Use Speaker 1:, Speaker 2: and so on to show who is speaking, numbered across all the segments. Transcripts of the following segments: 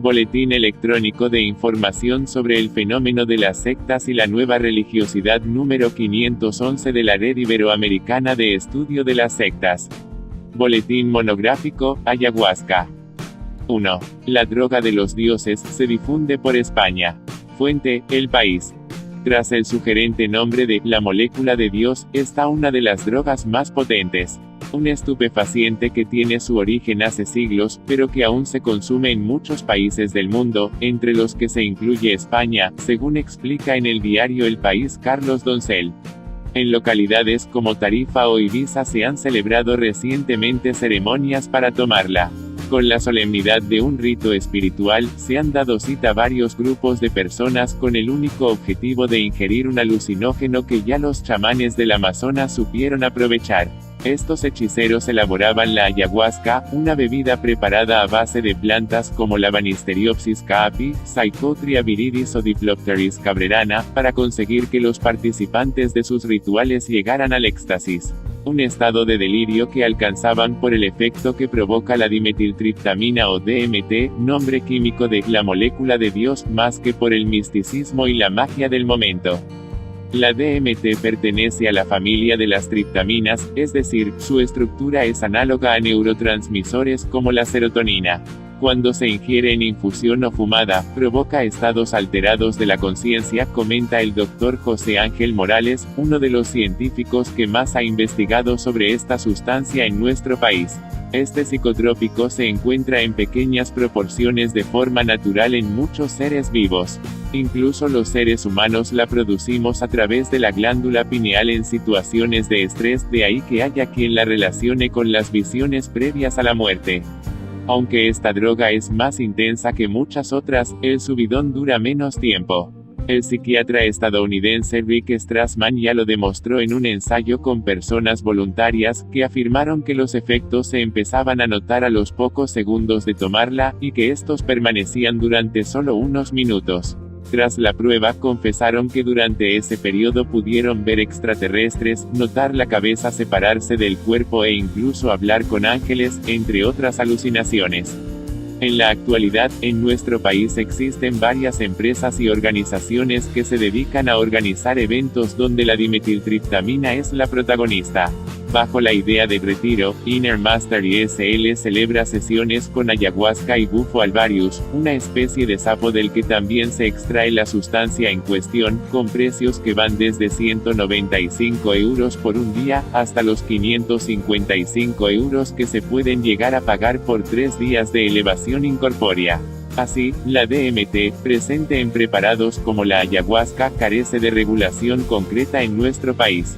Speaker 1: Boletín electrónico de información sobre el fenómeno de las sectas y la nueva religiosidad número 511 de la Red Iberoamericana de Estudio de las Sectas. Boletín monográfico, Ayahuasca. 1. La droga de los dioses se difunde por España. Fuente, El País. Tras el sugerente nombre de la molécula de Dios, está una de las drogas más potentes. Un estupefaciente que tiene su origen hace siglos, pero que aún se consume en muchos países del mundo, entre los que se incluye España, según explica en el diario El País Carlos Doncel. En localidades como Tarifa o Ibiza se han celebrado recientemente ceremonias para tomarla. Con la solemnidad de un rito espiritual, se han dado cita varios grupos de personas con el único objetivo de ingerir un alucinógeno que ya los chamanes del Amazonas supieron aprovechar. Estos hechiceros elaboraban la ayahuasca, una bebida preparada a base de plantas como la Banisteriopsis caapi, Psychotria viridis o Diplopteris cabrerana, para conseguir que los participantes de sus rituales llegaran al éxtasis. Un estado de delirio que alcanzaban por el efecto que provoca la dimetiltriptamina o DMT, nombre químico de la molécula de Dios, más que por el misticismo y la magia del momento. La DMT pertenece a la familia de las triptaminas, es decir, su estructura es análoga a neurotransmisores como la serotonina. Cuando se ingiere en infusión o fumada, provoca estados alterados de la conciencia, comenta el Dr. José Ángel Morales, uno de los científicos que más ha investigado sobre esta sustancia en nuestro país. Este psicotrópico se encuentra en pequeñas proporciones de forma natural en muchos seres vivos. Incluso los seres humanos la producimos a través de la glándula pineal en situaciones de estrés, de ahí que haya quien la relacione con las visiones previas a la muerte. Aunque esta droga es más intensa que muchas otras, el subidón dura menos tiempo. El psiquiatra estadounidense Rick Strassman ya lo demostró en un ensayo con personas voluntarias, que afirmaron que los efectos se empezaban a notar a los pocos segundos de tomarla, y que estos permanecían durante solo unos minutos. Tras la prueba confesaron que durante ese periodo pudieron ver extraterrestres, notar la cabeza separarse del cuerpo e incluso hablar con ángeles, entre otras alucinaciones. En la actualidad, en nuestro país existen varias empresas y organizaciones que se dedican a organizar eventos donde la dimetiltriptamina es la protagonista. Bajo la idea de retiro, Inner Master ISL celebra sesiones con ayahuasca y bufo alvarius, una especie de sapo del que también se extrae la sustancia en cuestión, con precios que van desde 195 € por un día, hasta los 555 € que se pueden llegar a pagar por 3 días de elevación incorpórea. Así, la DMT, presente en preparados como la ayahuasca, carece de regulación concreta en nuestro país.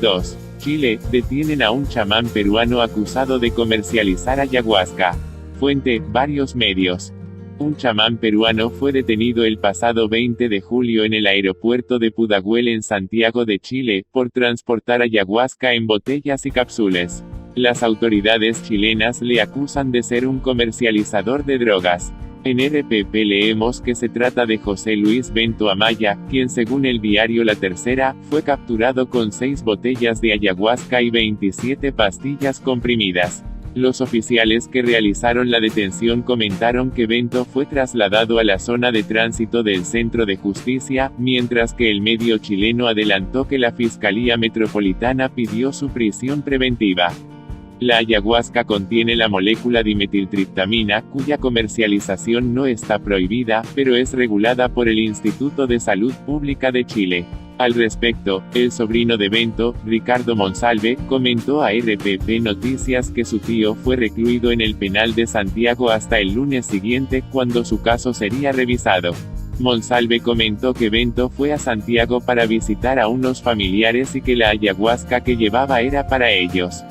Speaker 1: 2. Chile, detienen a un chamán peruano acusado de comercializar ayahuasca. Fuente, varios medios. Un chamán peruano fue detenido el pasado 20 de julio en el aeropuerto de Pudahuel en Santiago de Chile, por transportar ayahuasca en botellas y cápsulas. Las autoridades chilenas le acusan de ser un comercializador de drogas. En RPP leemos que se trata de José Luis Bento Amaya, quien según el diario La Tercera, fue capturado con 6 botellas de ayahuasca y 27 pastillas comprimidas. Los oficiales que realizaron la detención comentaron que Bento fue trasladado a la zona de tránsito del Centro de Justicia, mientras que el medio chileno adelantó que la Fiscalía Metropolitana pidió su prisión preventiva. La ayahuasca contiene la molécula dimetiltriptamina, cuya comercialización no está prohibida, pero es regulada por el Instituto de Salud Pública de Chile. Al respecto, el sobrino de Bento, Ricardo Monsalve, comentó a RPP Noticias que su tío fue recluido en el penal de Santiago hasta el lunes siguiente, cuando su caso sería revisado. Monsalve comentó que Bento fue a Santiago para visitar a unos familiares y que la ayahuasca que llevaba era para ellos.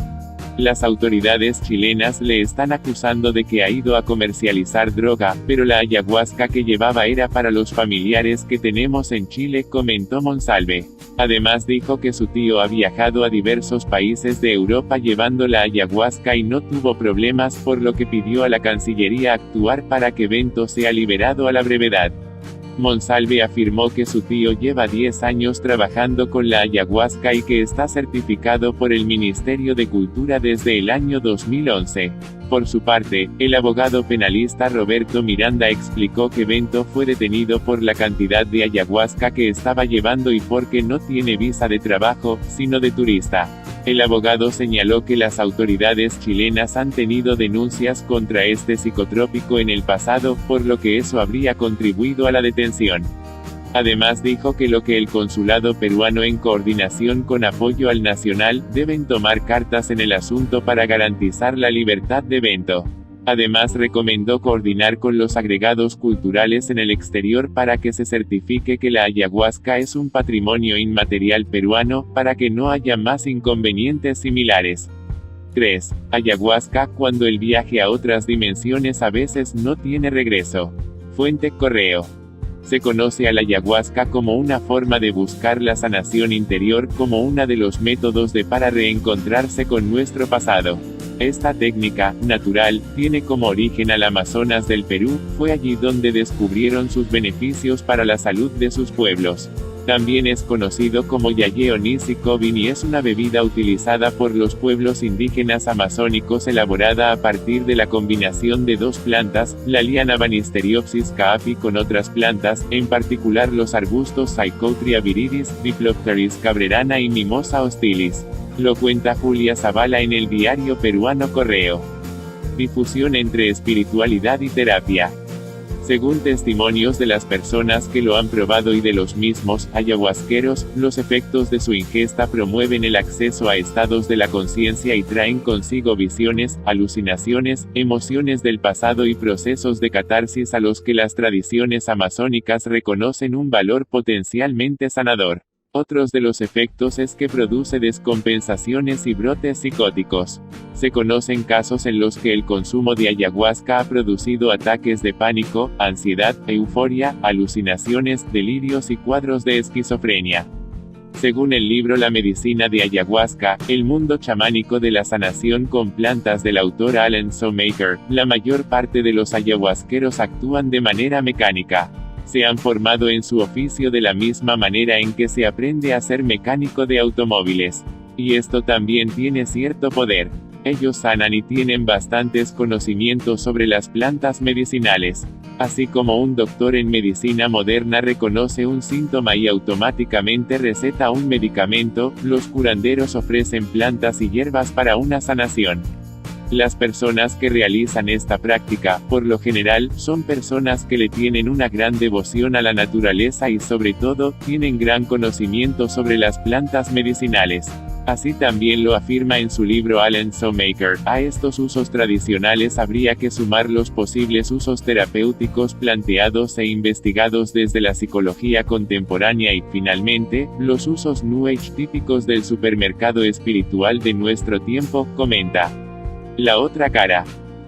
Speaker 1: Las autoridades chilenas le están acusando de que ha ido a comercializar droga, pero la ayahuasca que llevaba era para los familiares que tenemos en Chile, comentó Monsalve. Además dijo que su tío ha viajado a diversos países de Europa llevando la ayahuasca y no tuvo problemas, por lo que pidió a la Cancillería actuar para que Bento sea liberado a la brevedad. Monsalve afirmó que su tío lleva 10 años trabajando con la ayahuasca y que está certificado por el Ministerio de Cultura desde el año 2011. Por su parte, el abogado penalista Roberto Miranda explicó que Bento fue detenido por la cantidad de ayahuasca que estaba llevando y porque no tiene visa de trabajo, sino de turista. El abogado señaló que las autoridades chilenas han tenido denuncias contra este psicotrópico en el pasado, por lo que eso habría contribuido a la detención. Además dijo que el consulado peruano en coordinación con Apoyo al Nacional, deben tomar cartas en el asunto para garantizar la libertad de Bento. Además recomendó coordinar con los agregados culturales en el exterior para que se certifique que la ayahuasca es un patrimonio inmaterial peruano, para que no haya más inconvenientes similares. 3. Ayahuasca, cuando el viaje a otras dimensiones a veces no tiene regreso. Fuente Correo. Se conoce a la ayahuasca como una forma de buscar la sanación interior, como uno de los métodos para reencontrarse con nuestro pasado. Esta técnica, natural, tiene como origen al Amazonas del Perú, fue allí donde descubrieron sus beneficios para la salud de sus pueblos. También es conocido como Yaye o Nisi Cobin y es una bebida utilizada por los pueblos indígenas amazónicos elaborada a partir de la combinación de dos plantas, la liana Banisteriopsis caapi con otras plantas, en particular los arbustos Psychotria viridis, Diplopteris cabrerana y Mimosa hostilis. Lo cuenta Julia Zavala en el diario peruano Correo. Difusión entre espiritualidad y terapia. Según testimonios de las personas que lo han probado y de los mismos ayahuasqueros, los efectos de su ingesta promueven el acceso a estados de la conciencia y traen consigo visiones, alucinaciones, emociones del pasado y procesos de catarsis a los que las tradiciones amazónicas reconocen un valor potencialmente sanador. Otros de los efectos es que produce descompensaciones y brotes psicóticos. Se conocen casos en los que el consumo de ayahuasca ha producido ataques de pánico, ansiedad, euforia, alucinaciones, delirios y cuadros de esquizofrenia. Según el libro La medicina de ayahuasca, el mundo chamánico de la sanación con plantas del autor Alan Shoemaker, la mayor parte de los ayahuasqueros actúan de manera mecánica. Se han formado en su oficio de la misma manera en que se aprende a ser mecánico de automóviles. Y esto también tiene cierto poder. Ellos sanan y tienen bastantes conocimientos sobre las plantas medicinales. Así como un doctor en medicina moderna reconoce un síntoma y automáticamente receta un medicamento, los curanderos ofrecen plantas y hierbas para una sanación. Las personas que realizan esta práctica, por lo general, son personas que le tienen una gran devoción a la naturaleza y sobre todo, tienen gran conocimiento sobre las plantas medicinales. Así también lo afirma en su libro Alan Shoemaker. A estos usos tradicionales habría que sumar los posibles usos terapéuticos planteados e investigados desde la psicología contemporánea y, finalmente, los usos New Age típicos del supermercado espiritual de nuestro tiempo, comenta. La otra cara.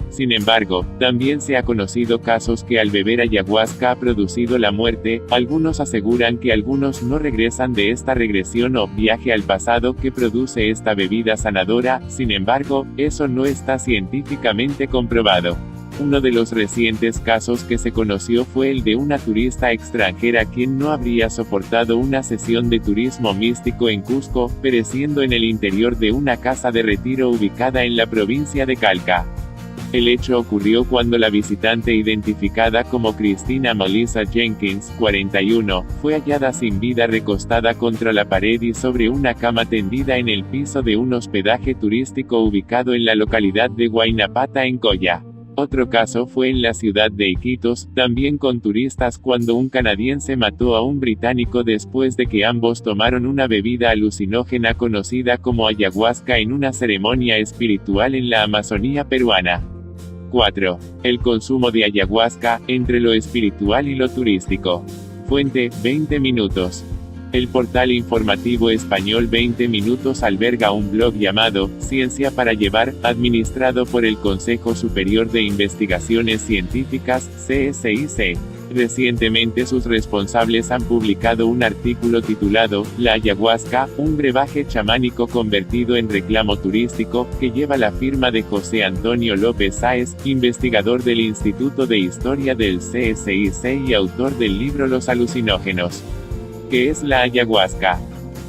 Speaker 1: Sin embargo, también se ha conocido casos que al beber ayahuasca ha producido la muerte. Algunos aseguran que algunos no regresan de esta regresión o viaje al pasado que produce esta bebida sanadora. Sin embargo, eso no está científicamente comprobado. Uno de los recientes casos que se conoció fue el de una turista extranjera quien no habría soportado una sesión de turismo místico en Cusco, pereciendo en el interior de una casa de retiro ubicada en la provincia de Calca. El hecho ocurrió cuando la visitante identificada como Christina Melissa Jenkins, 41, fue hallada sin vida recostada contra la pared y sobre una cama tendida en el piso de un hospedaje turístico ubicado en la localidad de Huaynapata en Coya. Otro caso fue en la ciudad de Iquitos, también con turistas cuando un canadiense mató a un británico después de que ambos tomaron una bebida alucinógena conocida como ayahuasca en una ceremonia espiritual en la Amazonía peruana. 4. El consumo de ayahuasca, entre lo espiritual y lo turístico. Fuente, 20 minutos. El portal informativo español 20 Minutos alberga un blog llamado Ciencia para Llevar, administrado por el Consejo Superior de Investigaciones Científicas, CSIC. Recientemente sus responsables han publicado un artículo titulado La ayahuasca, un brebaje chamánico convertido en reclamo turístico, que lleva la firma de José Antonio López Sáez, investigador del Instituto de Historia del CSIC y autor del libro Los alucinógenos. ¿Qué es la ayahuasca?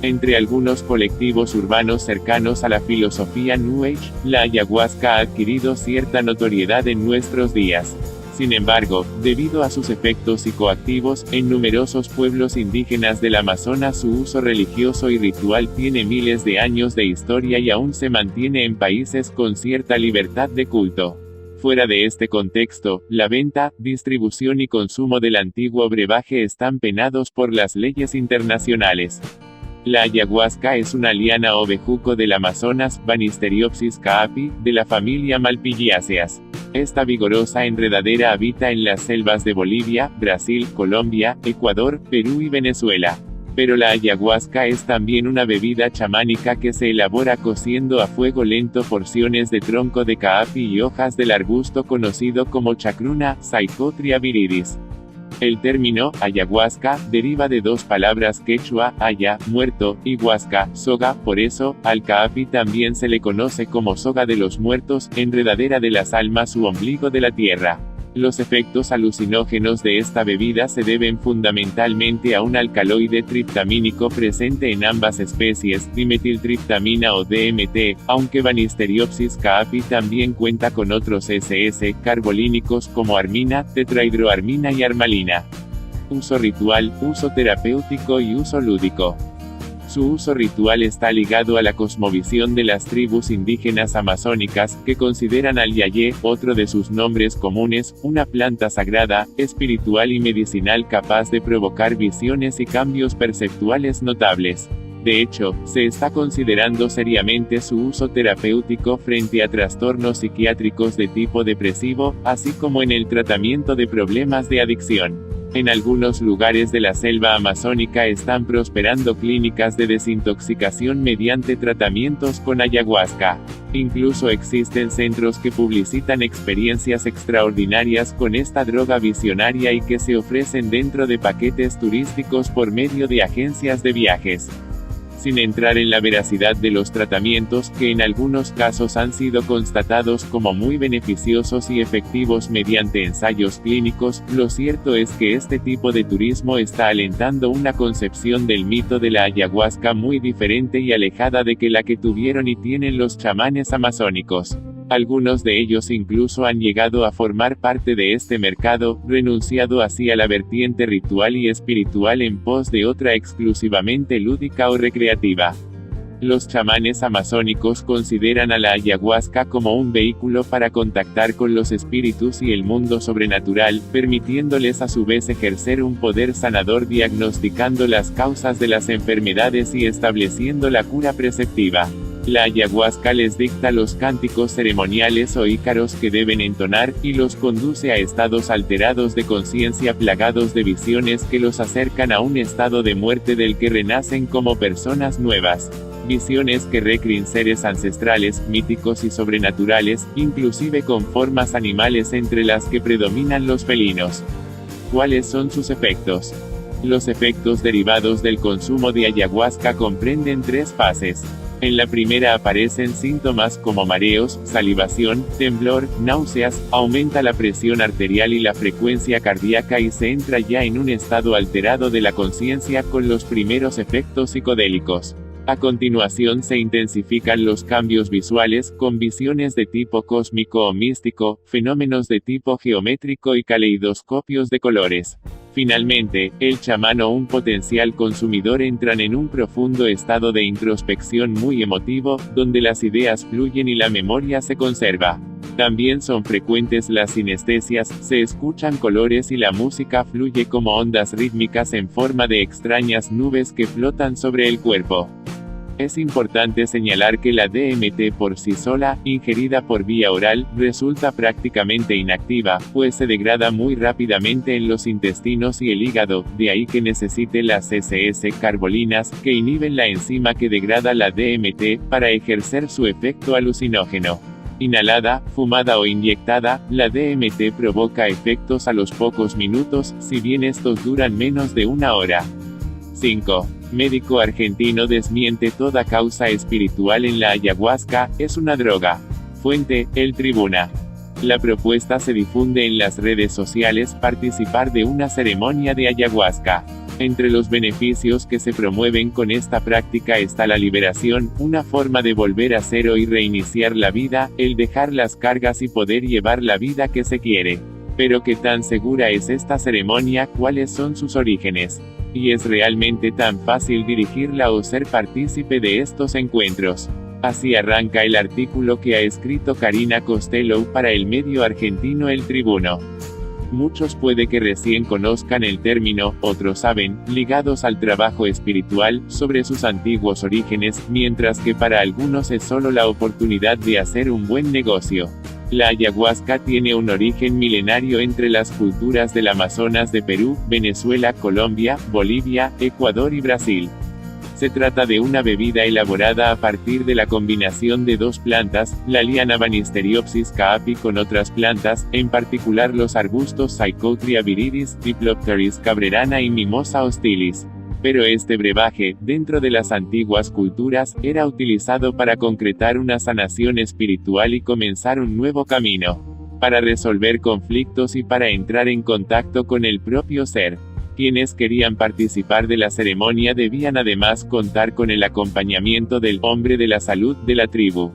Speaker 1: Entre algunos colectivos urbanos cercanos a la filosofía New Age, la ayahuasca ha adquirido cierta notoriedad en nuestros días. Sin embargo, debido a sus efectos psicoactivos, en numerosos pueblos indígenas del Amazonas su uso religioso y ritual tiene miles de años de historia y aún se mantiene en países con cierta libertad de culto. Fuera de este contexto, la venta, distribución y consumo del antiguo brebaje están penados por las leyes internacionales. La ayahuasca es una liana o bejuco del Amazonas, Banisteriopsis caapi, de la familia Malpighiaceae. Esta vigorosa enredadera habita en las selvas de Bolivia, Brasil, Colombia, Ecuador, Perú y Venezuela. Pero la ayahuasca es también una bebida chamánica que se elabora cociendo a fuego lento porciones de tronco de caapi y hojas del arbusto conocido como chacruna, Psychotria viridis. El término, ayahuasca, deriva de dos palabras quechua, aya, muerto, y huasca, soga, por eso, al caapi también se le conoce como soga de los muertos, enredadera de las almas u ombligo de la tierra. Los efectos alucinógenos de esta bebida se deben fundamentalmente a un alcaloide triptamínico presente en ambas especies, dimetiltriptamina o DMT, aunque Banisteriopsis caapi también cuenta con otros SS carbolínicos como armina, tetrahidroarmina y armalina. Uso ritual, uso terapéutico y uso lúdico. Su uso ritual está ligado a la cosmovisión de las tribus indígenas amazónicas, que consideran al yayé, otro de sus nombres comunes, una planta sagrada, espiritual y medicinal capaz de provocar visiones y cambios perceptuales notables. De hecho, se está considerando seriamente su uso terapéutico frente a trastornos psiquiátricos de tipo depresivo, así como en el tratamiento de problemas de adicción. En algunos lugares de la selva amazónica están prosperando clínicas de desintoxicación mediante tratamientos con ayahuasca. Incluso existen centros que publicitan experiencias extraordinarias con esta droga visionaria y que se ofrecen dentro de paquetes turísticos por medio de agencias de viajes. Sin entrar en la veracidad de los tratamientos, que en algunos casos han sido constatados como muy beneficiosos y efectivos mediante ensayos clínicos, lo cierto es que este tipo de turismo está alentando una concepción del mito de la ayahuasca muy diferente y alejada de la que tuvieron y tienen los chamanes amazónicos. Algunos de ellos incluso han llegado a formar parte de este mercado, renunciado así a la vertiente ritual y espiritual en pos de otra exclusivamente lúdica o recreativa. Los chamanes amazónicos consideran a la ayahuasca como un vehículo para contactar con los espíritus y el mundo sobrenatural, permitiéndoles a su vez ejercer un poder sanador diagnosticando las causas de las enfermedades y estableciendo la cura preceptiva. La ayahuasca les dicta los cánticos ceremoniales o ícaros que deben entonar, y los conduce a estados alterados de conciencia plagados de visiones que los acercan a un estado de muerte del que renacen como personas nuevas. Visiones que recrean seres ancestrales, míticos y sobrenaturales, inclusive con formas animales entre las que predominan los felinos. ¿Cuáles son sus efectos? Los efectos derivados del consumo de ayahuasca comprenden tres fases. En la primera aparecen síntomas como mareos, salivación, temblor, náuseas, aumenta la presión arterial y la frecuencia cardíaca y se entra ya en un estado alterado de la conciencia con los primeros efectos psicodélicos. A continuación se intensifican los cambios visuales, con visiones de tipo cósmico o místico, fenómenos de tipo geométrico y caleidoscopios de colores. Finalmente, el chamán o un potencial consumidor entran en un profundo estado de introspección muy emotivo, donde las ideas fluyen y la memoria se conserva. También son frecuentes las sinestesias, se escuchan colores y la música fluye como ondas rítmicas en forma de extrañas nubes que flotan sobre el cuerpo. Es importante señalar que la DMT por sí sola, ingerida por vía oral, resulta prácticamente inactiva, pues se degrada muy rápidamente en los intestinos y el hígado, de ahí que necesite las SS carbolinas, que inhiben la enzima que degrada la DMT, para ejercer su efecto alucinógeno. Inhalada, fumada o inyectada, la DMT provoca efectos a los pocos minutos, si bien estos duran menos de una hora. 5. Médico argentino desmiente toda causa espiritual en la ayahuasca, es una droga. Fuente, El Tribuna. La propuesta se difunde en las redes sociales, participar de una ceremonia de ayahuasca. Entre los beneficios que se promueven con esta práctica está la liberación, una forma de volver a cero y reiniciar la vida, el dejar las cargas y poder llevar la vida que se quiere. Pero ¿qué tan segura es esta ceremonia? ¿Cuáles son sus orígenes? ¿Y es realmente tan fácil dirigirla o ser partícipe de estos encuentros? Así arranca el artículo que ha escrito Karina Costello para el medio argentino El Tribuno. Muchos puede que recién conozcan el término, otros saben, ligados al trabajo espiritual, sobre sus antiguos orígenes, mientras que para algunos es solo la oportunidad de hacer un buen negocio. La ayahuasca tiene un origen milenario entre las culturas del Amazonas de Perú, Venezuela, Colombia, Bolivia, Ecuador y Brasil. Se trata de una bebida elaborada a partir de la combinación de dos plantas, la liana Banisteriopsis caapi con otras plantas, en particular los arbustos Psychotria viridis, Diplopteris cabrerana y Mimosa hostilis. Pero este brebaje, dentro de las antiguas culturas, era utilizado para concretar una sanación espiritual y comenzar un nuevo camino. Para resolver conflictos y para entrar en contacto con el propio ser. Quienes querían participar de la ceremonia debían además contar con el acompañamiento del hombre de la salud de la tribu.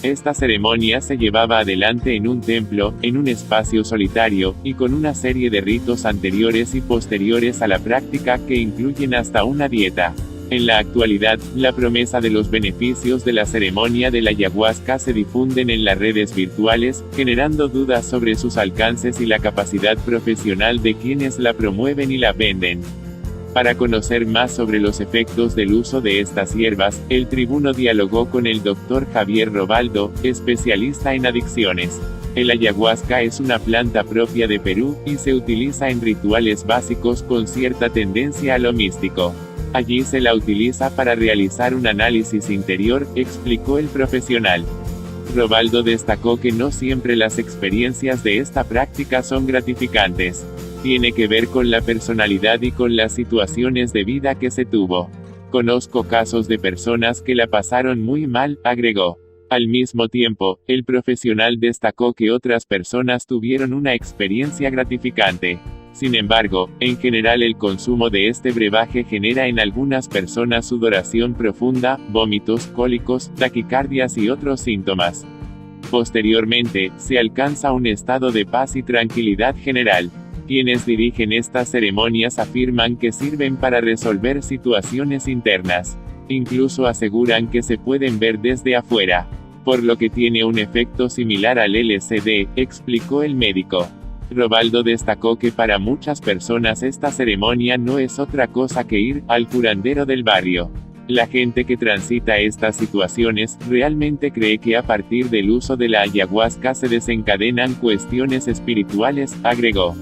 Speaker 1: Esta ceremonia se llevaba adelante en un templo, en un espacio solitario, y con una serie de ritos anteriores y posteriores a la práctica que incluyen hasta una dieta. En la actualidad, la promesa de los beneficios de la ceremonia de la ayahuasca se difunden en las redes virtuales, generando dudas sobre sus alcances y la capacidad profesional de quienes la promueven y la venden. Para conocer más sobre los efectos del uso de estas hierbas, El Tribuno dialogó con el Dr. Javier Robaldo, especialista en adicciones. El ayahuasca es una planta propia de Perú, y se utiliza en rituales básicos con cierta tendencia a lo místico. Allí se la utiliza para realizar un análisis interior, explicó el profesional. Robaldo destacó que no siempre las experiencias de esta práctica son gratificantes. Tiene que ver con la personalidad y con las situaciones de vida que se tuvo. Conozco casos de personas que la pasaron muy mal, agregó. Al mismo tiempo, el profesional destacó que otras personas tuvieron una experiencia gratificante. Sin embargo, en general el consumo de este brebaje genera en algunas personas sudoración profunda, vómitos, cólicos, taquicardias y otros síntomas. Posteriormente, se alcanza un estado de paz y tranquilidad general. Quienes dirigen estas ceremonias afirman que sirven para resolver situaciones internas. Incluso aseguran que se pueden ver desde afuera. Por lo que tiene un efecto similar al LSD, explicó el médico. Robaldo destacó que para muchas personas esta ceremonia no es otra cosa que ir al curandero del barrio. La gente que transita estas situaciones, realmente cree que a partir del uso de la ayahuasca se desencadenan cuestiones espirituales, agregó.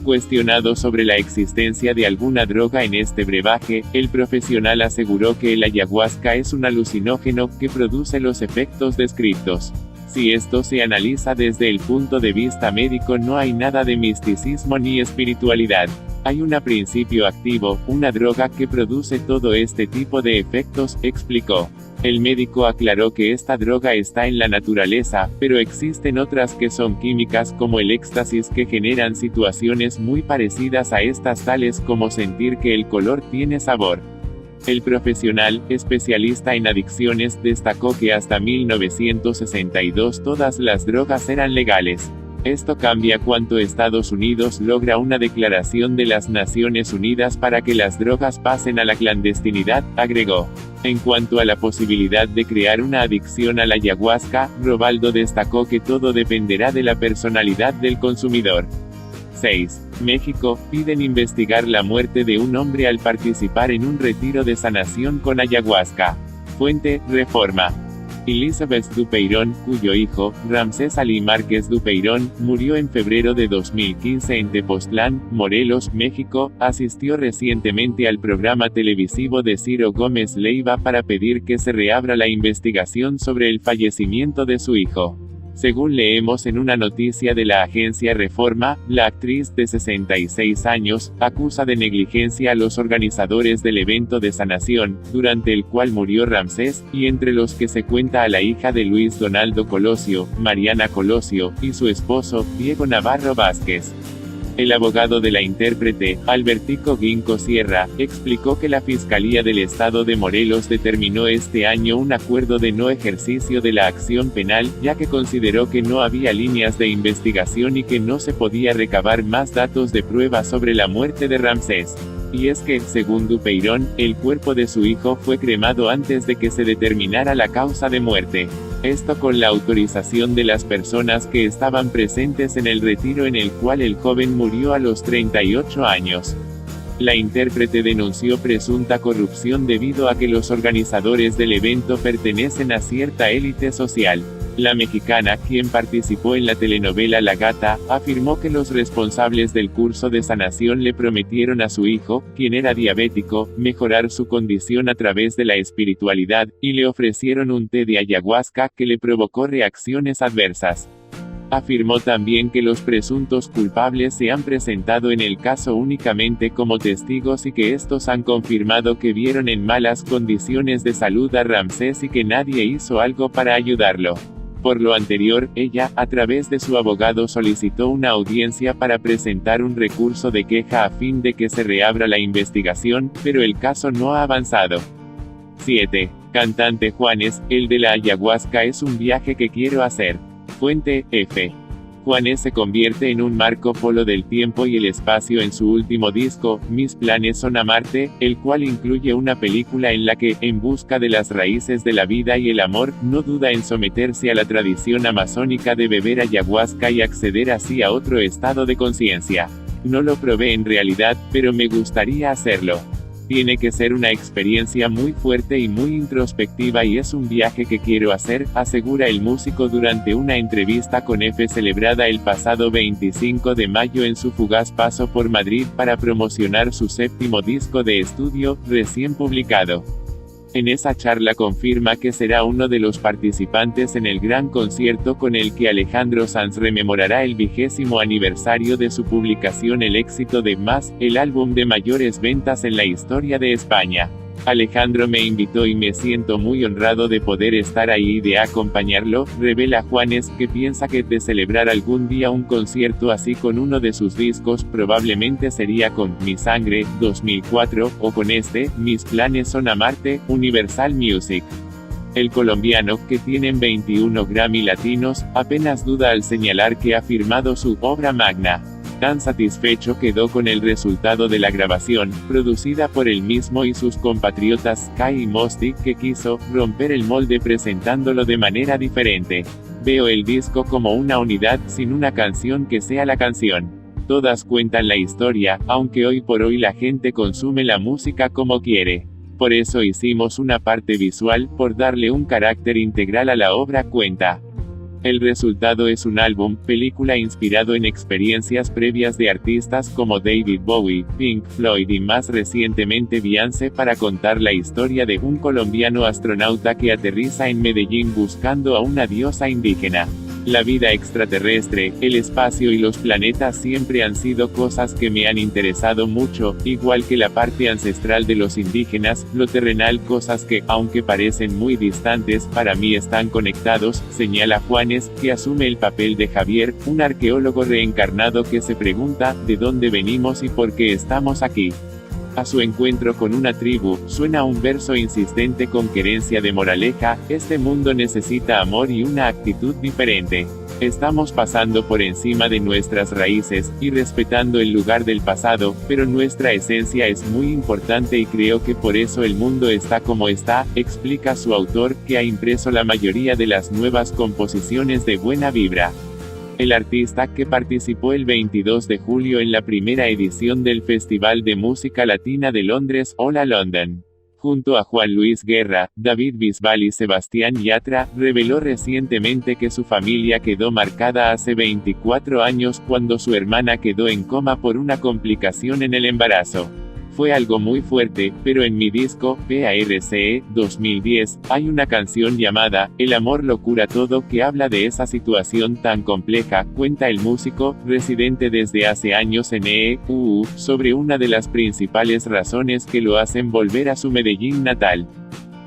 Speaker 1: Cuestionado sobre la existencia de alguna droga en este brebaje, el profesional aseguró que el ayahuasca es un alucinógeno que produce los efectos descritos. Si esto se analiza desde el punto de vista médico, no hay nada de misticismo ni espiritualidad. Hay un principio activo, una droga que produce todo este tipo de efectos, explicó. El médico aclaró que esta droga está en la naturaleza, pero existen otras que son químicas como el éxtasis que generan situaciones muy parecidas a estas, tales como sentir que el color tiene sabor. El profesional, especialista en adicciones, destacó que hasta 1962 todas las drogas eran legales. Esto cambia cuando Estados Unidos logra una declaración de las Naciones Unidas para que las drogas pasen a la clandestinidad, agregó. En cuanto a la posibilidad de crear una adicción a la ayahuasca, Robaldo destacó que todo dependerá de la personalidad del consumidor. 6. México, piden investigar la muerte de un hombre al participar en un retiro de sanación con ayahuasca. Fuente, Reforma. Elizabeth Dupeirón, cuyo hijo, Ramsés Ali Márquez Dupeirón, murió en febrero de 2015 en Tepoztlán, Morelos, México, asistió recientemente al programa televisivo de Ciro Gómez Leiva para pedir que se reabra la investigación sobre el fallecimiento de su hijo. Según leemos en una noticia de la agencia Reforma, la actriz de 66 años, acusa de negligencia a los organizadores del evento de sanación, durante el cual murió Ramsés, y entre los que se cuenta a la hija de Luis Donaldo Colosio, Mariana Colosio, y su esposo, Diego Navarro Vázquez. El abogado de la intérprete, Albertico Ginkgo Sierra, explicó que la Fiscalía del Estado de Morelos determinó este año un acuerdo de no ejercicio de la acción penal, ya que consideró que no había líneas de investigación y que no se podía recabar más datos de prueba sobre la muerte de Ramsés. Y es que, según Dupeirón, el cuerpo de su hijo fue cremado antes de que se determinara la causa de muerte. Esto con la autorización de las personas que estaban presentes en el retiro en el cual el joven murió a los 38 años. La intérprete denunció presunta corrupción debido a que los organizadores del evento pertenecen a cierta élite social. La mexicana, quien participó en la telenovela La Gata, afirmó que los responsables del curso de sanación le prometieron a su hijo, quien era diabético, mejorar su condición a través de la espiritualidad, y le ofrecieron un té de ayahuasca que le provocó reacciones adversas. Afirmó también que los presuntos culpables se han presentado en el caso únicamente como testigos y que estos han confirmado que vieron en malas condiciones de salud a Ramsés y que nadie hizo algo para ayudarlo. Por lo anterior, ella, a través de su abogado, solicitó una audiencia para presentar un recurso de queja a fin de que se reabra la investigación, pero el caso no ha avanzado. 7. Cantante Juanes, el de la ayahuasca es un viaje que quiero hacer. Fuente, F. Juanes se convierte en un Marco Polo del tiempo y el espacio en su último disco, Mis planes son amarte, el cual incluye una película en la que, en busca de las raíces de la vida y el amor, no duda en someterse a la tradición amazónica de beber ayahuasca y acceder así a otro estado de conciencia. No lo probé en realidad, pero me gustaría hacerlo. Tiene que ser una experiencia muy fuerte y muy introspectiva y es un viaje que quiero hacer, asegura el músico durante una entrevista con F celebrada el pasado 25 de mayo en su fugaz paso por Madrid para promocionar su séptimo disco de estudio, recién publicado. En esa charla confirma que será uno de los participantes en el gran concierto con el que Alejandro Sanz rememorará el 20º aniversario de su publicación El éxito de Más, el álbum de mayores ventas en la historia de España. Alejandro me invitó y me siento muy honrado de poder estar ahí y de acompañarlo, revela Juanes, que piensa que de celebrar algún día un concierto así con uno de sus discos probablemente sería con Mi Sangre, 2004, o con este, Mis planes son amarte, Universal Music. El colombiano, que tiene 21 Grammy latinos, apenas duda al señalar que ha firmado su obra magna. Tan satisfecho quedó con el resultado de la grabación, producida por él mismo y sus compatriotas Sky y Mosty, que quiso romper el molde presentándolo de manera diferente. Veo el disco como una unidad, sin una canción que sea la canción. Todas cuentan la historia, aunque hoy por hoy la gente consume la música como quiere. Por eso hicimos una parte visual, por darle un carácter integral a la obra, cuenta. El resultado es un álbum, película inspirado en experiencias previas de artistas como David Bowie, Pink Floyd y más recientemente Beyoncé para contar la historia de un colombiano astronauta que aterriza en Medellín buscando a una diosa indígena. La vida extraterrestre, el espacio y los planetas siempre han sido cosas que me han interesado mucho, igual que la parte ancestral de los indígenas, lo terrenal, cosas que, aunque parecen muy distantes, para mí están conectados, señala Juanes, que asume el papel de Javier, un arqueólogo reencarnado que se pregunta, ¿de dónde venimos y por qué estamos aquí? A su encuentro con una tribu, suena un verso insistente con querencia de moraleja, este mundo necesita amor y una actitud diferente. Estamos pasando por encima de nuestras raíces, y respetando el lugar del pasado, pero nuestra esencia es muy importante y creo que por eso el mundo está como está, explica su autor, que ha impreso la mayoría de las nuevas composiciones de Buena Vibra. El artista, que participó el 22 de julio en la primera edición del Festival de Música Latina de Londres, Hola London, junto a Juan Luis Guerra, David Bisbal y Sebastián Yatra, reveló recientemente que su familia quedó marcada hace 24 años cuando su hermana quedó en coma por una complicación en el embarazo. Fue algo muy fuerte, pero en mi disco, PARCE, 2010, hay una canción llamada, El amor lo cura todo que habla de esa situación tan compleja, cuenta el músico, residente desde hace años en EEUU, sobre una de las principales razones que lo hacen volver a su Medellín natal.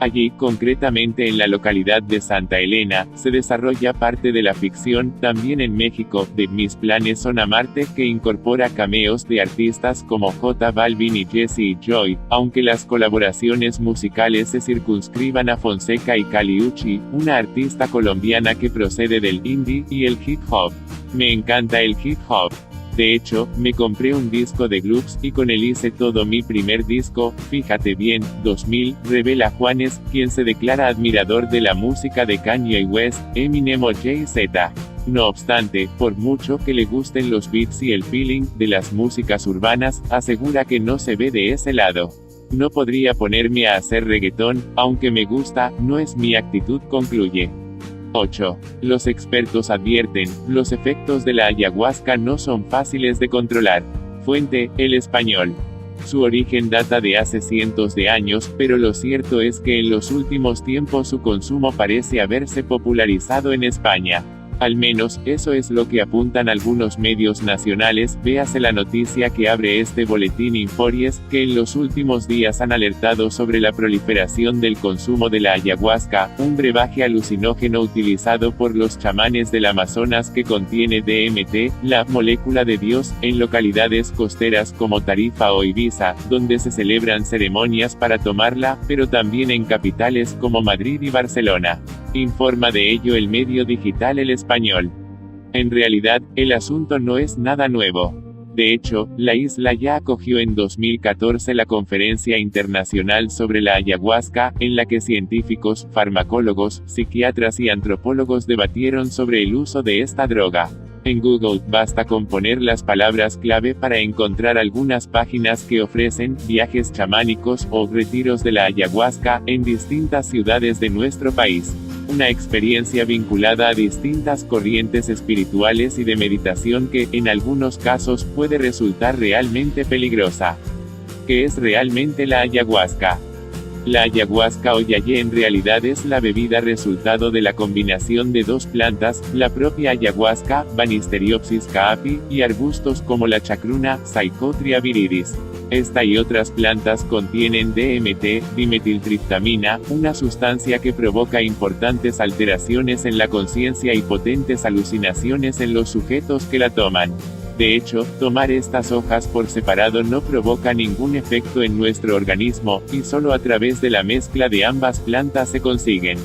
Speaker 1: Allí, concretamente en la localidad de Santa Elena, se desarrolla parte de la ficción, también en México, de Mis planes son amarte, que incorpora cameos de artistas como J Balvin y Jesse Joy, aunque las colaboraciones musicales se circunscriban a Fonseca y Kali Uchis, una artista colombiana que procede del indie y el hip hop. Me encanta el hip hop. De hecho, me compré un disco de Gloops, y con él hice todo mi primer disco, fíjate bien, 2000, revela Juanes, quien se declara admirador de la música de Kanye West, Eminem o Jay-Z. No obstante, por mucho que le gusten los beats y el feeling de las músicas urbanas, asegura que no se ve de ese lado. No podría ponerme a hacer reggaetón, aunque me gusta, no es mi actitud, concluye. 8. Los expertos advierten, los efectos de la ayahuasca no son fáciles de controlar. Fuente, El Español. Su origen data de hace cientos de años, pero lo cierto es que en los últimos tiempos su consumo parece haberse popularizado en España. Al menos, eso es lo que apuntan algunos medios nacionales. Véase la noticia que abre este boletín Infories, que en los últimos días han alertado sobre la proliferación del consumo de la ayahuasca, un brebaje alucinógeno utilizado por los chamanes del Amazonas que contiene DMT, la molécula de Dios, en localidades costeras como Tarifa o Ibiza, donde se celebran ceremonias para tomarla, pero también en capitales como Madrid y Barcelona. Informa de ello el medio digital El Español. En realidad, el asunto no es nada nuevo. De hecho, la isla ya acogió en 2014 la Conferencia Internacional sobre la Ayahuasca, en la que científicos, farmacólogos, psiquiatras y antropólogos debatieron sobre el uso de esta droga. En Google, basta con poner las palabras clave para encontrar algunas páginas que ofrecen viajes chamánicos o retiros de la ayahuasca en distintas ciudades de nuestro país. Una experiencia vinculada a distintas corrientes espirituales y de meditación que, en algunos casos, puede resultar realmente peligrosa. ¿Qué es realmente la ayahuasca? La ayahuasca o yayé en realidad es la bebida resultado de la combinación de dos plantas, la propia ayahuasca, Banisteriopsis caapi, y arbustos como la chacruna, Psychotria viridis. Esta y otras plantas contienen DMT, dimetiltriptamina, una sustancia que provoca importantes alteraciones en la conciencia y potentes alucinaciones en los sujetos que la toman. De hecho, tomar estas hojas por separado no provoca ningún efecto en nuestro organismo, y solo a través de la mezcla de ambas plantas se consiguen.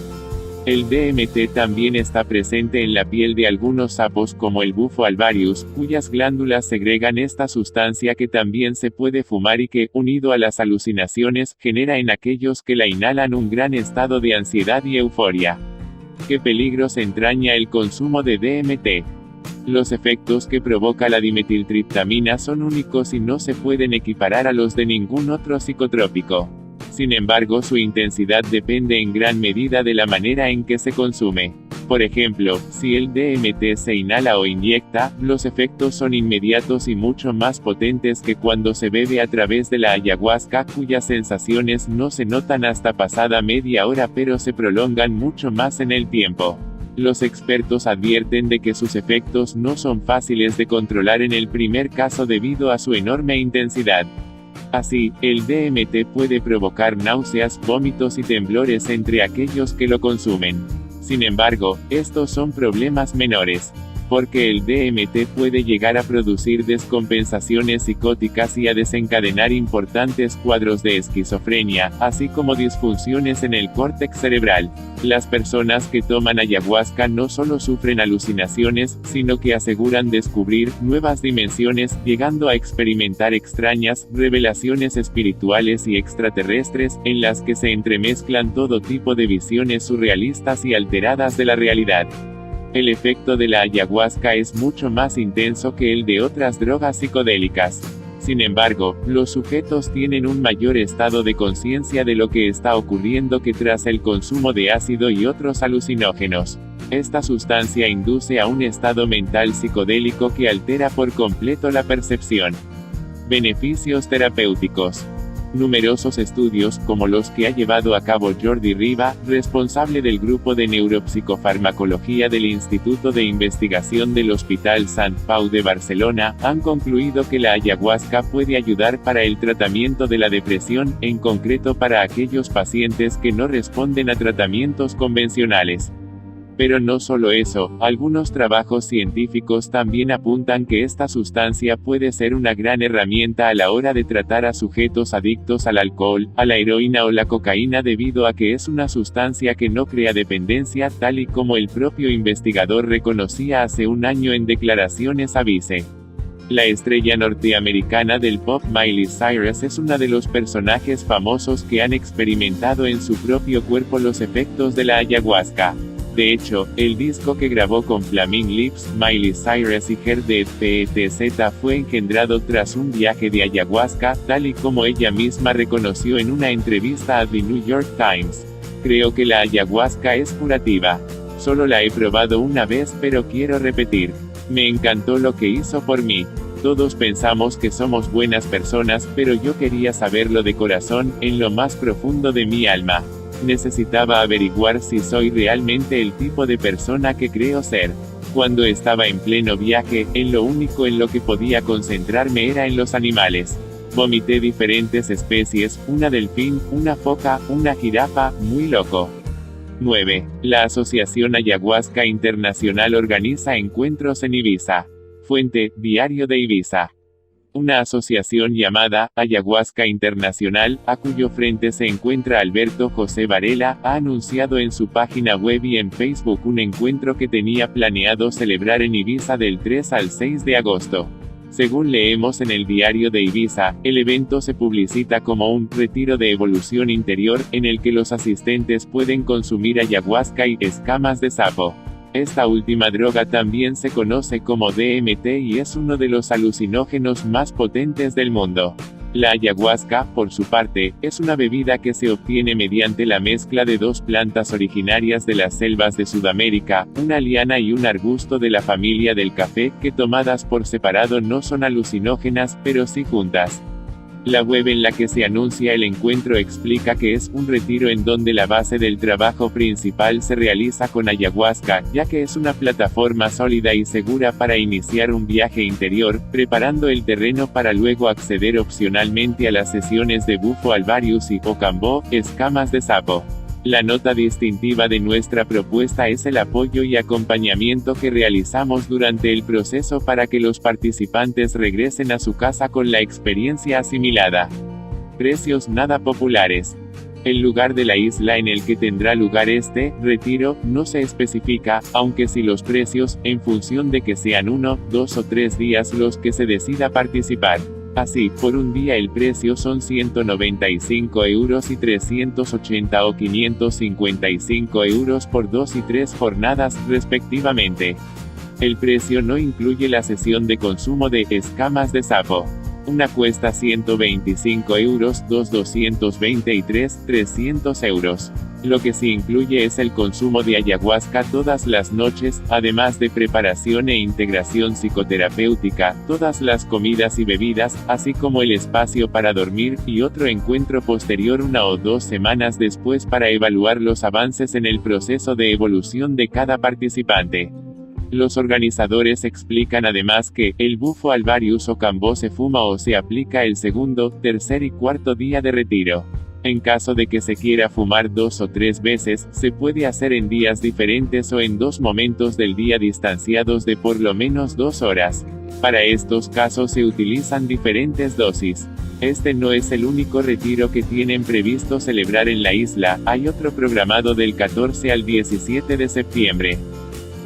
Speaker 1: El DMT también está presente en la piel de algunos sapos como el bufo alvarius, cuyas glándulas segregan esta sustancia que también se puede fumar y que, unido a las alucinaciones, genera en aquellos que la inhalan un gran estado de ansiedad y euforia. ¿Qué peligros entraña el consumo de DMT? Los efectos que provoca la dimetiltriptamina son únicos y no se pueden equiparar a los de ningún otro psicotrópico. Sin embargo, su intensidad depende en gran medida de la manera en que se consume. Por ejemplo, si el DMT se inhala o inyecta, los efectos son inmediatos y mucho más potentes que cuando se bebe a través de la ayahuasca, cuyas sensaciones no se notan hasta pasada media hora pero se prolongan mucho más en el tiempo. Los expertos advierten de que sus efectos no son fáciles de controlar en el primer caso debido a su enorme intensidad. Así, el DMT puede provocar náuseas, vómitos y temblores entre aquellos que lo consumen. Sin embargo, estos son problemas menores, porque el DMT puede llegar a producir descompensaciones psicóticas y a desencadenar importantes cuadros de esquizofrenia, así como disfunciones en el córtex cerebral. Las personas que toman ayahuasca no solo sufren alucinaciones, sino que aseguran descubrir nuevas dimensiones, llegando a experimentar extrañas revelaciones espirituales y extraterrestres, en las que se entremezclan todo tipo de visiones surrealistas y alteradas de la realidad. El efecto de la ayahuasca es mucho más intenso que el de otras drogas psicodélicas. Sin embargo, los sujetos tienen un mayor estado de conciencia de lo que está ocurriendo que tras el consumo de ácido y otros alucinógenos. Esta sustancia induce a un estado mental psicodélico que altera por completo la percepción. Beneficios terapéuticos. Numerosos estudios, como los que ha llevado a cabo Jordi Riba, responsable del grupo de neuropsicofarmacología del Instituto de Investigación del Hospital Sant Pau de Barcelona, han concluido que la ayahuasca puede ayudar para el tratamiento de la depresión, en concreto para aquellos pacientes que no responden a tratamientos convencionales. Pero no solo eso, algunos trabajos científicos también apuntan que esta sustancia puede ser una gran herramienta a la hora de tratar a sujetos adictos al alcohol, a la heroína o la cocaína debido a que es una sustancia que no crea dependencia, tal y como el propio investigador reconocía hace un año en declaraciones a Vice. La estrella norteamericana del pop Miley Cyrus es una de los personajes famosos que han experimentado en su propio cuerpo los efectos de la ayahuasca. De hecho, el disco que grabó con Flaming Lips, Miley Cyrus y Her de PETZ fue engendrado tras un viaje de ayahuasca, tal y como ella misma reconoció en una entrevista a The New York Times. Creo que la ayahuasca es curativa. Solo la he probado una vez pero quiero repetir. Me encantó lo que hizo por mí. Todos pensamos que somos buenas personas, pero yo quería saberlo de corazón, en lo más profundo de mi alma. Necesitaba averiguar si soy realmente el tipo de persona que creo ser. Cuando estaba en pleno viaje, en lo único en lo que podía concentrarme era en los animales. Vomité diferentes especies, una delfín, una foca, una jirafa, muy loco. 9. La Asociación Ayahuasca Internacional organiza encuentros en Ibiza. Fuente, Diario de Ibiza. Una asociación llamada Ayahuasca Internacional, a cuyo frente se encuentra Alberto José Varela, ha anunciado en su página web y en Facebook un encuentro que tenía planeado celebrar en Ibiza del 3 al 6 de agosto. Según leemos en el Diario de Ibiza, el evento se publicita como un retiro de evolución interior, en el que los asistentes pueden consumir ayahuasca y escamas de sapo. Esta última droga también se conoce como DMT y es uno de los alucinógenos más potentes del mundo. La ayahuasca, por su parte, es una bebida que se obtiene mediante la mezcla de dos plantas originarias de las selvas de Sudamérica, una liana y un arbusto de la familia del café, que tomadas por separado no son alucinógenas, pero sí juntas. La web en la que se anuncia el encuentro explica que es un retiro en donde la base del trabajo principal se realiza con ayahuasca, ya que es una plataforma sólida y segura para iniciar un viaje interior, preparando el terreno para luego acceder opcionalmente a las sesiones de bufo alvarius y Ocambó, escamas de sapo. La nota distintiva de nuestra propuesta es el apoyo y acompañamiento que realizamos durante el proceso para que los participantes regresen a su casa con la experiencia asimilada. Precios nada populares. El lugar de la isla en el que tendrá lugar este retiro no se especifica, aunque sí los precios, en función de que sean 1, 2 o 3 días los que se decida participar. Así, por un día el precio son 195 euros y 380 o 555 euros por 2 y 3 jornadas, respectivamente. El precio no incluye la sesión de consumo de escamas de sapo. Una cuesta 125 euros, 2 220 y 300 euros. Lo que sí incluye es el consumo de ayahuasca todas las noches, además de preparación e integración psicoterapéutica, todas las comidas y bebidas, así como el espacio para dormir, y otro encuentro posterior 1 o 2 semanas después para evaluar los avances en el proceso de evolución de cada participante. Los organizadores explican además que, el bufo alvarius o cambó se fuma o se aplica el segundo, tercer y cuarto día de retiro. En caso de que se quiera fumar 2 o 3 veces, se puede hacer en días diferentes o en 2 momentos del día distanciados de por lo menos 2 horas. Para estos casos se utilizan diferentes dosis. Este no es el único retiro que tienen previsto celebrar en la isla, hay otro programado del 14 al 17 de septiembre.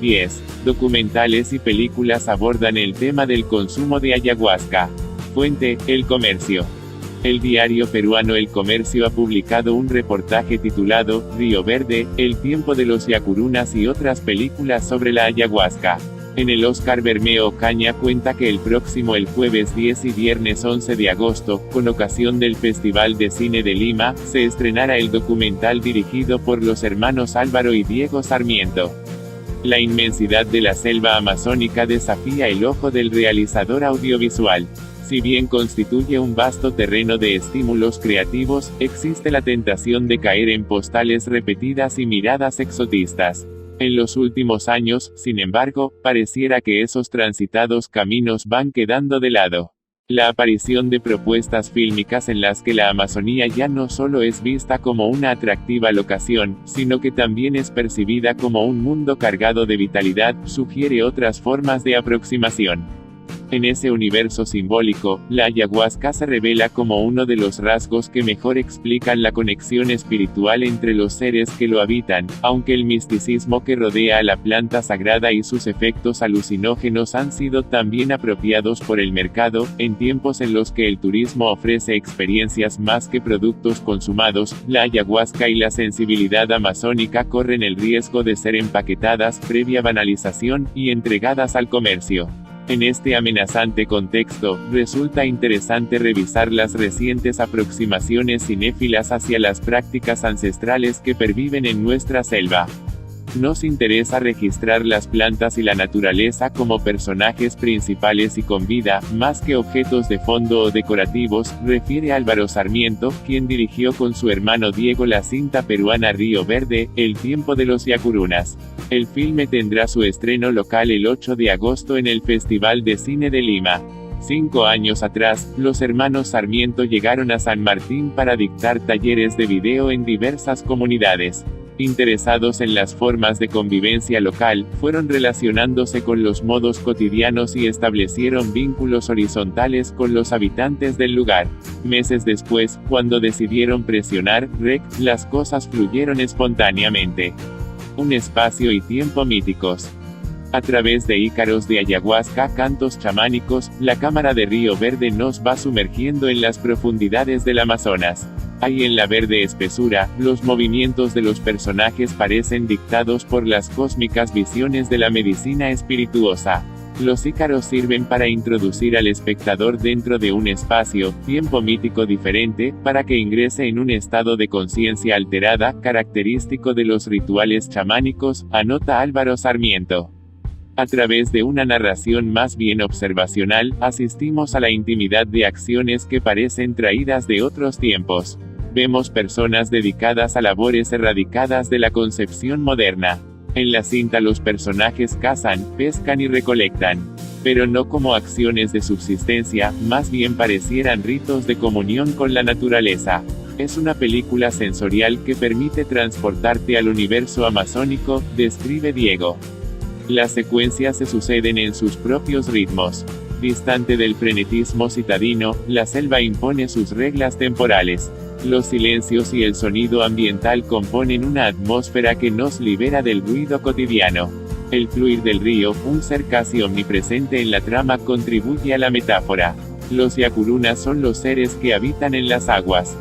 Speaker 1: 10. Documentales y películas abordan el tema del consumo de ayahuasca. Fuente, El Comercio. El diario peruano El Comercio ha publicado un reportaje titulado, Río Verde, el tiempo de los yacurunas y otras películas sobre la ayahuasca. En el Oscar Bermeo Ocaña cuenta que el jueves 10 y viernes 11 de agosto, con ocasión del Festival de Cine de Lima, se estrenará el documental dirigido por los hermanos Álvaro y Diego Sarmiento. La inmensidad de la selva amazónica desafía el ojo del realizador audiovisual. Si bien constituye un vasto terreno de estímulos creativos, existe la tentación de caer en postales repetidas y miradas exotistas. En los últimos años, sin embargo, pareciera que esos transitados caminos van quedando de lado. La aparición de propuestas fílmicas en las que la Amazonía ya no solo es vista como una atractiva locación, sino que también es percibida como un mundo cargado de vitalidad, sugiere otras formas de aproximación. En ese universo simbólico, la ayahuasca se revela como uno de los rasgos que mejor explican la conexión espiritual entre los seres que lo habitan, aunque el misticismo que rodea a la planta sagrada y sus efectos alucinógenos han sido también apropiados por el mercado. En tiempos en los que el turismo ofrece experiencias más que productos consumados, la ayahuasca y la sensibilidad amazónica corren el riesgo de ser empaquetadas previa banalización y entregadas al comercio. En este amenazante contexto, resulta interesante revisar las recientes aproximaciones cinéfilas hacia las prácticas ancestrales que perviven en nuestra selva. Nos interesa registrar las plantas y la naturaleza como personajes principales y con vida, más que objetos de fondo o decorativos, refiere Álvaro Sarmiento, quien dirigió con su hermano Diego la cinta peruana Río Verde, El tiempo de los yacurunas. El filme tendrá su estreno local el 8 de agosto en el Festival de Cine de Lima. 5 años atrás, los hermanos Sarmiento llegaron a San Martín para dictar talleres de video en diversas comunidades. Interesados en las formas de convivencia local, fueron relacionándose con los modos cotidianos y establecieron vínculos horizontales con los habitantes del lugar. Meses después, cuando decidieron presionar REC, las cosas fluyeron espontáneamente. Un espacio y tiempo míticos. A través de ícaros de ayahuasca, cantos chamánicos, la cámara de Río Verde nos va sumergiendo en las profundidades del Amazonas. Ahí en la verde espesura, los movimientos de los personajes parecen dictados por las cósmicas visiones de la medicina espirituosa. Los ícaros sirven para introducir al espectador dentro de un espacio, tiempo mítico diferente, para que ingrese en un estado de conciencia alterada, característico de los rituales chamánicos, anota Álvaro Sarmiento. A través de una narración más bien observacional, asistimos a la intimidad de acciones que parecen traídas de otros tiempos. Vemos personas dedicadas a labores erradicadas de la concepción moderna. En la cinta los personajes cazan, pescan y recolectan. Pero no como acciones de subsistencia, más bien parecieran ritos de comunión con la naturaleza. Es una película sensorial que permite transportarte al universo amazónico, describe Diego. Las secuencias se suceden en sus propios ritmos. Distante del frenetismo citadino, la selva impone sus reglas temporales. Los silencios y el sonido ambiental componen una atmósfera que nos libera del ruido cotidiano. El fluir del río, un ser casi omnipresente en la trama, contribuye a la metáfora. Los yacurunas son los seres que habitan en las aguas.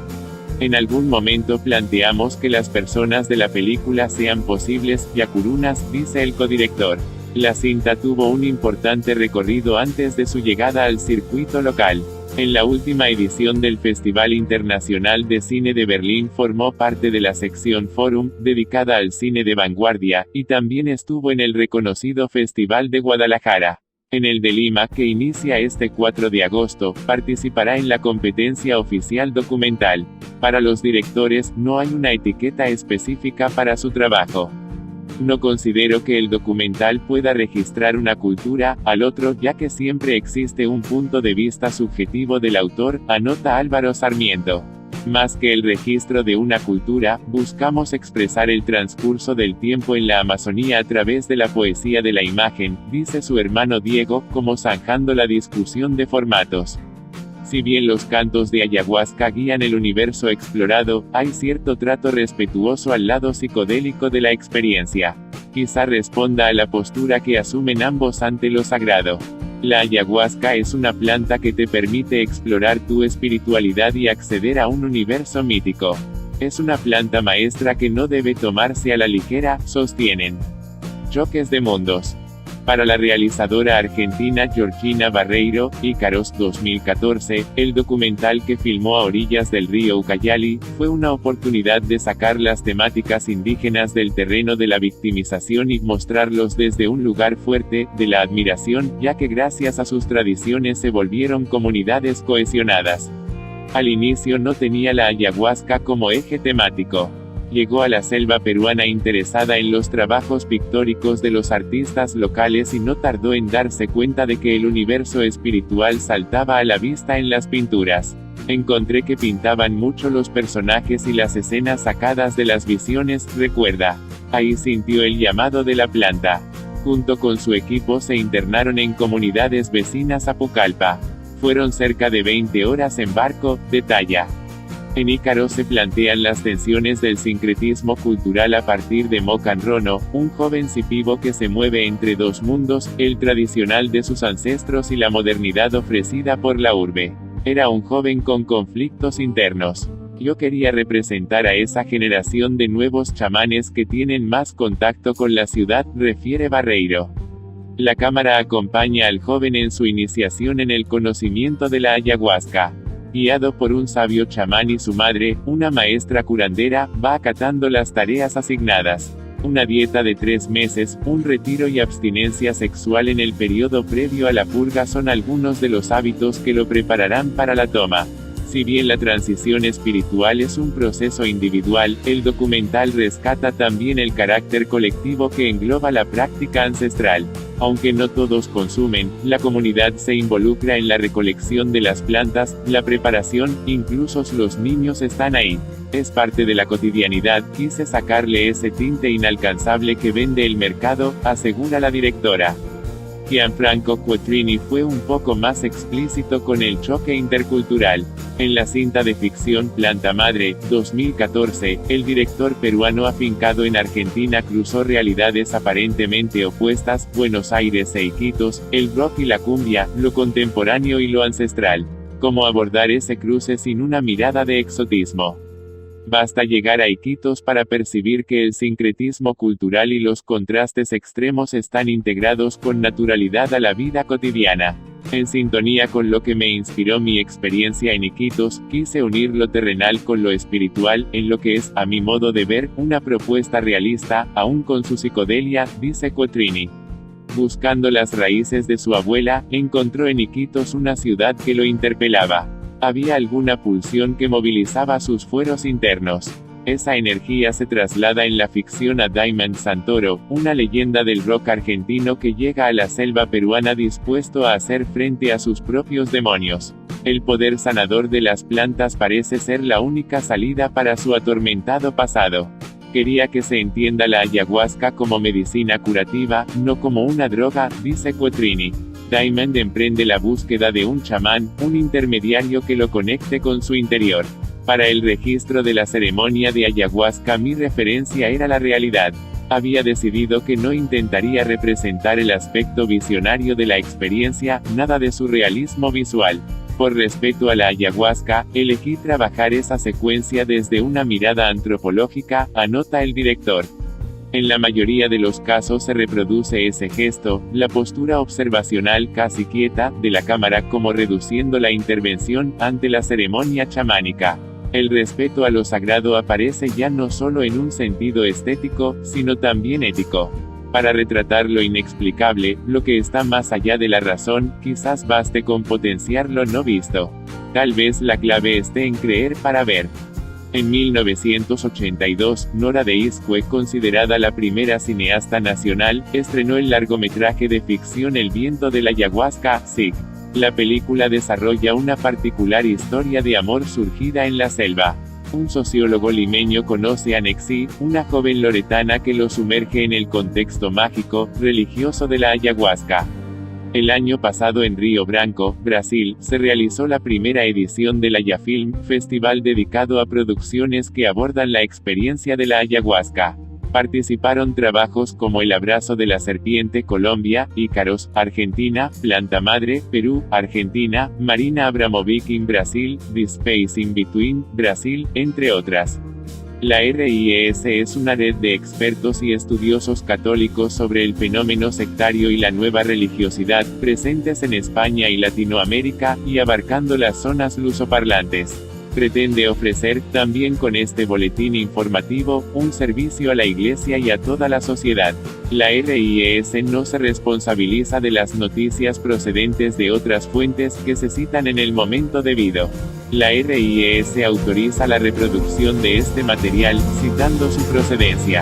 Speaker 1: En algún momento planteamos que las personas de la película sean posibles yacurunas, dice el codirector. La cinta tuvo un importante recorrido antes de su llegada al circuito local. En la última edición del Festival Internacional de Cine de Berlín formó parte de la sección Forum, dedicada al cine de vanguardia, y también estuvo en el reconocido Festival de Guadalajara. En el de Lima, que inicia este 4 de agosto, participará en la competencia oficial documental. Para los directores, no hay una etiqueta específica para su trabajo. No considero que el documental pueda registrar una cultura, al otro, ya que siempre existe un punto de vista subjetivo del autor, anota Álvaro Sarmiento. Más que el registro de una cultura, buscamos expresar el transcurso del tiempo en la Amazonía a través de la poesía de la imagen, dice su hermano Diego, como zanjando la discusión de formatos. Si bien los cantos de ayahuasca guían el universo explorado, hay cierto trato respetuoso al lado psicodélico de la experiencia. Quizá responda a la postura que asumen ambos ante lo sagrado. La ayahuasca es una planta que te permite explorar tu espiritualidad y acceder a un universo mítico. Es una planta maestra que no debe tomarse a la ligera, sostienen. Choques de mundos. Para la realizadora argentina Georgina Barreiro, Ícaros 2014, el documental que filmó a orillas del río Ucayali, fue una oportunidad de sacar las temáticas indígenas del terreno de la victimización y mostrarlos desde un lugar fuerte, de la admiración, ya que gracias a sus tradiciones se volvieron comunidades cohesionadas. Al inicio no tenía la ayahuasca como eje temático. Llegó a la selva peruana interesada en los trabajos pictóricos de los artistas locales y no tardó en darse cuenta de que el universo espiritual saltaba a la vista en las pinturas. Encontré que pintaban mucho los personajes y las escenas sacadas de las visiones, recuerda. Ahí sintió el llamado de la planta. Junto con su equipo se internaron en comunidades vecinas a Pucallpa. Fueron cerca de 20 horas en barco, detalla. En Ícaros se plantean las tensiones del sincretismo cultural a partir de Mocan Rono, un joven cipivo que se mueve entre dos mundos, el tradicional de sus ancestros y la modernidad ofrecida por la urbe. Era un joven con conflictos internos. Yo quería representar a esa generación de nuevos chamanes que tienen más contacto con la ciudad, refiere Barreiro. La cámara acompaña al joven en su iniciación en el conocimiento de la ayahuasca. Guiado por un sabio chamán y su madre, una maestra curandera, va acatando las tareas asignadas. Una dieta de 3 meses, un retiro y abstinencia sexual en el periodo previo a la purga son algunos de los hábitos que lo prepararán para la toma. Si bien la transición espiritual es un proceso individual, el documental rescata también el carácter colectivo que engloba la práctica ancestral. Aunque no todos consumen, la comunidad se involucra en la recolección de las plantas, la preparación, incluso los niños están ahí. Es parte de la cotidianidad, quise sacarle ese tinte inalcanzable que vende el mercado, asegura la directora. Gianfranco Quattrini fue un poco más explícito con el choque intercultural. En la cinta de ficción Planta Madre, 2014, el director peruano afincado en Argentina cruzó realidades aparentemente opuestas, Buenos Aires e Iquitos, el rock y la cumbia, lo contemporáneo y lo ancestral. ¿Cómo abordar ese cruce sin una mirada de exotismo? Basta llegar a Iquitos para percibir que el sincretismo cultural y los contrastes extremos están integrados con naturalidad a la vida cotidiana. En sintonía con lo que me inspiró mi experiencia en Iquitos, quise unir lo terrenal con lo espiritual, en lo que es, a mi modo de ver, una propuesta realista, aún con su psicodelia, dice Quattrini. Buscando las raíces de su abuela, encontró en Iquitos una ciudad que lo interpelaba. Había alguna pulsión que movilizaba sus fueros internos. Esa energía se traslada en la ficción a Diamond Santoro, una leyenda del rock argentino que llega a la selva peruana dispuesto a hacer frente a sus propios demonios. El poder sanador de las plantas parece ser la única salida para su atormentado pasado. Quería que se entienda la ayahuasca como medicina curativa, no como una droga, dice Quattrini. Diamond emprende la búsqueda de un chamán, un intermediario que lo conecte con su interior. Para el registro de la ceremonia de ayahuasca mi referencia era la realidad. Había decidido que no intentaría representar el aspecto visionario de la experiencia, nada de surrealismo visual. Por respeto a la ayahuasca, elegí trabajar esa secuencia desde una mirada antropológica, anota el director. En la mayoría de los casos se reproduce ese gesto, la postura observacional casi quieta, de la cámara como reduciendo la intervención, ante la ceremonia chamánica. El respeto a lo sagrado aparece ya no solo en un sentido estético, sino también ético. Para retratar lo inexplicable, lo que está más allá de la razón, quizás baste con potenciar lo no visto. Tal vez la clave esté en creer para ver. En 1982, Nora de Iscue, considerada la primera cineasta nacional, estrenó el largometraje de ficción El viento de la ayahuasca, SIC. La película desarrolla una particular historia de amor surgida en la selva. Un sociólogo limeño conoce a Nexi, una joven loretana que lo sumerge en el contexto mágico, religioso de la ayahuasca. El año pasado en Río Branco, Brasil, se realizó la primera edición del Ayafilm, festival dedicado a producciones que abordan la experiencia de la ayahuasca. Participaron trabajos como El abrazo de la serpiente Colombia, Ícaros, Argentina, Planta Madre, Perú, Argentina, Marina Abramovic in Brasil, The Space in Between, Brasil, entre otras. La RIES es una red de expertos y estudiosos católicos sobre el fenómeno sectario y la nueva religiosidad, presentes en España y Latinoamérica, y abarcando las zonas lusoparlantes. Pretende ofrecer, también con este boletín informativo, un servicio a la Iglesia y a toda la sociedad. La RIES no se responsabiliza de las noticias procedentes de otras fuentes que se citan en el momento debido. La RIES autoriza la reproducción de este material, citando su procedencia.